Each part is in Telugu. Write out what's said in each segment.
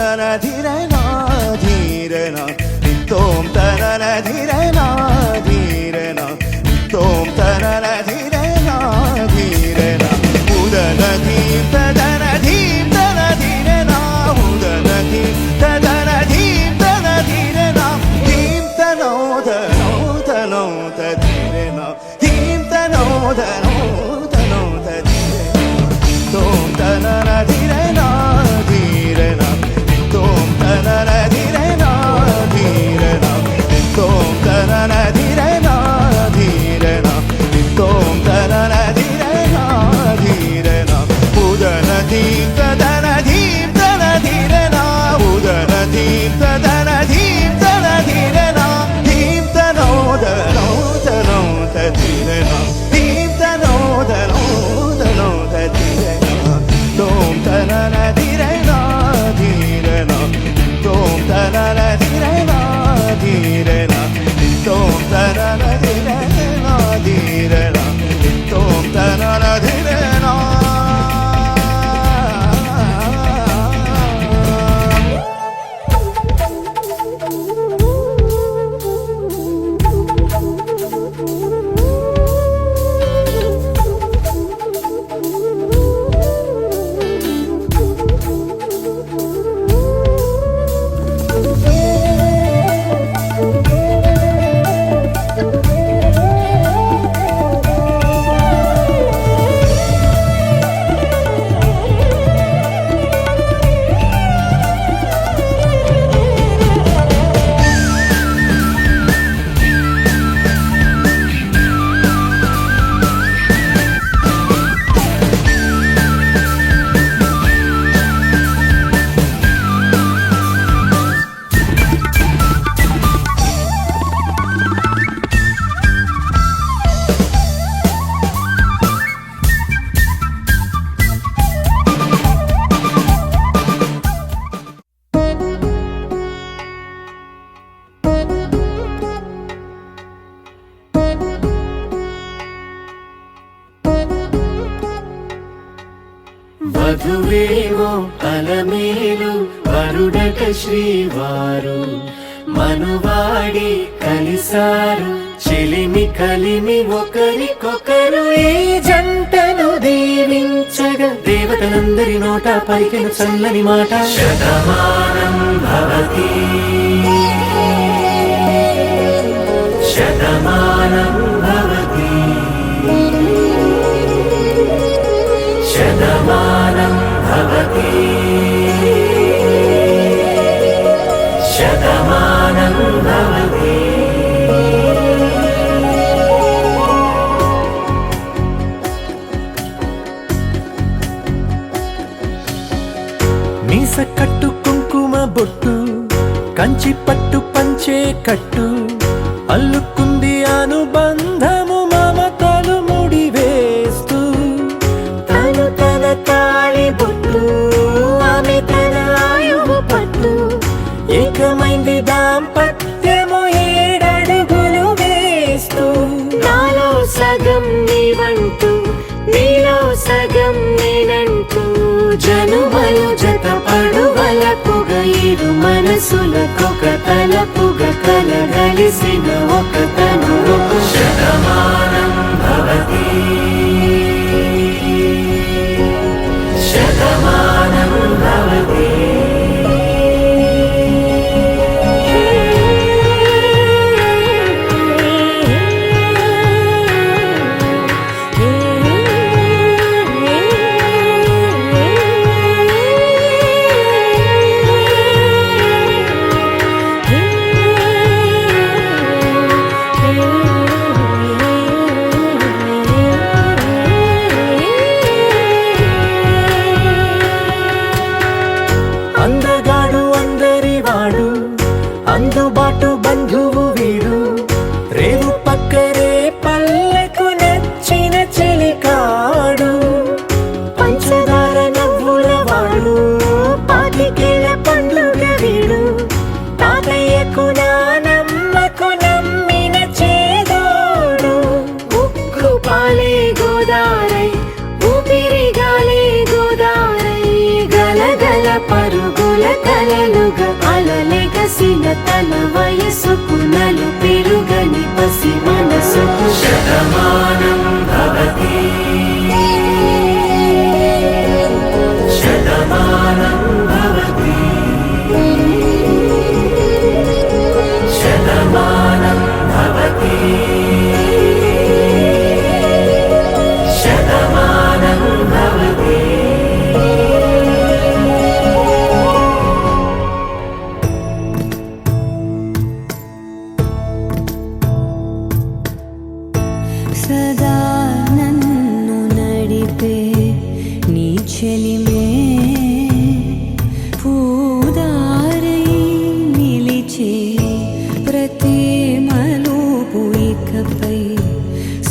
తనన ధిరనా ధీరనా తోం తనన ధిరనా ధీరనా తోం తనన ధిరనా ధీరనా ఉదన ధీం తదన ధీం తన ధీరనా ఉదన ధీం తదన ధీం తన ధీరనా ధీం తనోద నోద ధీరనా ధీం తనోద నోద ధీరనా తోం తనన ధిరనా ధీరనా తోం తనన ధిరనా ధీరనా తోం తనన ధిరనా ధీరనా తోం తనన ధిరనా ధీరనా ఉదన ధీం తదన ధీం తన ధీరనా ఉదన ధీం తదన ధీం తన ధీరనా ధీం తనోద నోద ధీరనా ధీం తనోద నోద ధీరనా తోం తనన ధిరనా ధీరనా తోం తనన ధిరనా ధీరనా తోం తనన ధిరనా ధీరనా తోం తనన ధిరనా వధువేమో అలమేలు వరుడట శ్రీవారు మనువాడి కలిసారు చెలిమి కలిమి ఒకరికొకరు ఈ జంటను దీవించగా దేవతలందరి నోట పలికిన చల్లని మాట శతమానం భవతి శతమానం భవతి శతమానం భవతి శతమానం భవతి మీస కట్టు కుంకుమ బొట్టు కంచి పట్టు పంచే కట్టు అల్లుకుంది అనుబంధము మమతలు ముడివేస్తూ తను తన తాళి బొట్టు ఆమె తన ఆయువు పట్టు ఏకమైంది దాంపత్యము 7 అడుగులు వేస్తూ నాలో సగం నీవంటూ నీలో సగం నేనంటూ జనుమలు జత పడువలపుగ ఇరు మనసులకొక తలపుగ కలగలిసిన ఒక తను శతమానం భవతి శతమానం భవతి అందగాడు అందరివాడు అందుబాటు బంధువు వీడు రేవు పక్కరే పల్లెకు నచ్చిన చెలికాడు పంచదార నవ్వుల వాడు పాతికేల పండుగ వీడు తాతయ్యకు నానమ్మకు నమ్మిన చేదోడు ఉక్కు పాలే గోదారై ఊపిరి గాలే గోదారై గలగల పరుగుల కల వెలుగ అలలెగసిన తన వయసుకు నలు పెరుగని పసి మనసుకు శతమానం భవతి శతమానం భవతి శతమానం భవతి శతమానం భవతి సదా నన్ను నడిపే నీ చెలిమే పూదారై నిలిచే ప్రతి మలుపు ఇకపై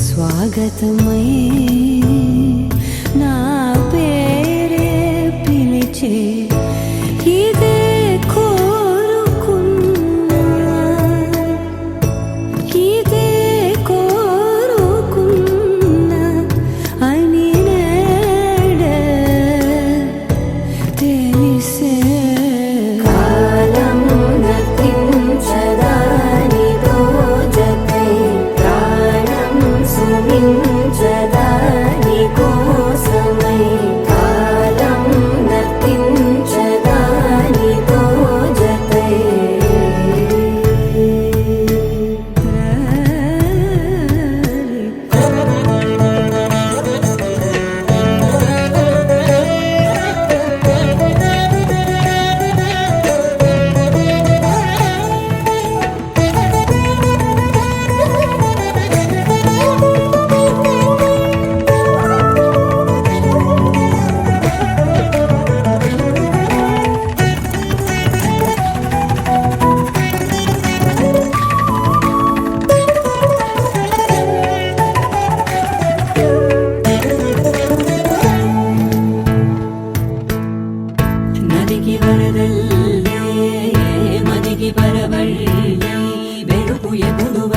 స్వాగతమై నా పేరే పిలిచే ఇదే కోరుకున్నా ఇదే కోరుకున్నా అని నేడే తెలిసే కాలం నతించదాని దోజకై ప్రాణం సుమించదాని కోసమై కాలం నతించదాని దోజకై ನದಿಗೆ ಬರದಲ್ಲೇ ಮನೆಗೆ ಬರಬಳ್ಳಿ ಬೆಳಕು ಎಗುಡುವ